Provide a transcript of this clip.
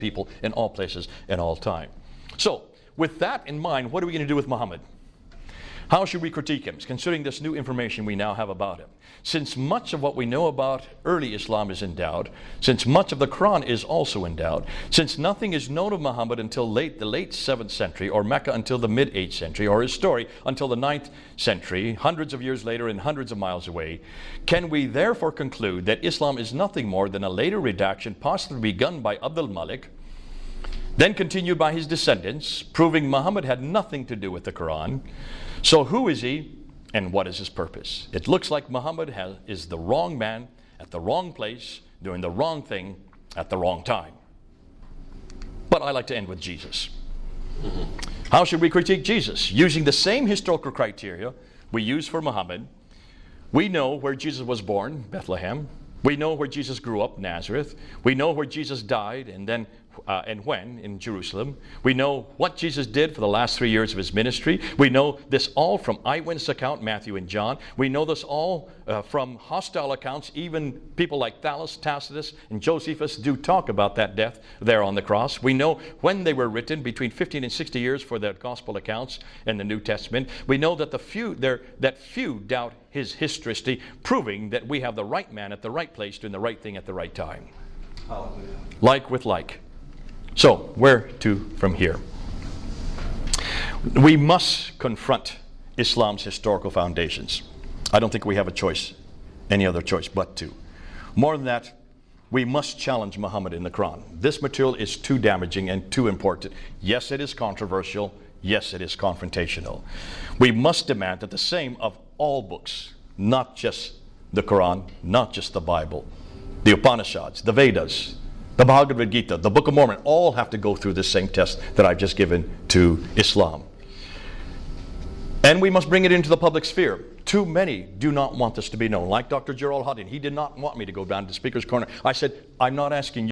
people in all places and all time. So, with that in mind, what are we going to do with Muhammad? How should we critique him, considering this new information we now have about him? Since much of what we know about early Islam is in doubt, since much of the Quran is also in doubt, since nothing is known of Muhammad until the late 7th century, or Mecca until the mid-8th century, or his story until the 9th century, hundreds of years later and hundreds of miles away, can we therefore conclude that Islam is nothing more than a later redaction possibly begun by Abdul Malik, then continued by his descendants, proving Muhammad had nothing to do with the Quran? So who is he and what is his purpose? It looks like Muhammad is the wrong man at the wrong place, doing the wrong thing at the wrong time. But I like to end with Jesus. How should we critique Jesus? Using the same historical criteria we use for Muhammad. We know where Jesus was born, Bethlehem. We know where Jesus grew up, Nazareth. We know where Jesus died and when in Jerusalem. We know what Jesus did for the last 3 years of his ministry. We know this all from eyewitness account, Matthew and John. We know this all from hostile accounts. Even people like Tacitus and Josephus do talk about that death there on the cross. We know when they were written, between 15 and 60 years for the gospel accounts in the New Testament. We know that few doubt his historicity, proving that we have the right man at the right place doing the right thing at the right time. Hallelujah. Like with like. So, where to from here? We must confront Islam's historical foundations. I don't think we have any other choice but to. More than that, we must challenge Muhammad in the Quran. This material is too damaging and too important. Yes, it is controversial. Yes, it is confrontational. We must demand that the same of all books, not just the Quran, not just the Bible, the Upanishads, the Vedas, the Bhagavad Gita, the Book of Mormon, all have to go through this same test that I've just given to Islam. And we must bring it into the public sphere. Too many do not want this to be known. Like Dr. Gerald Hutton, he did not want me to go down to the speaker's corner. I said, I'm not asking you.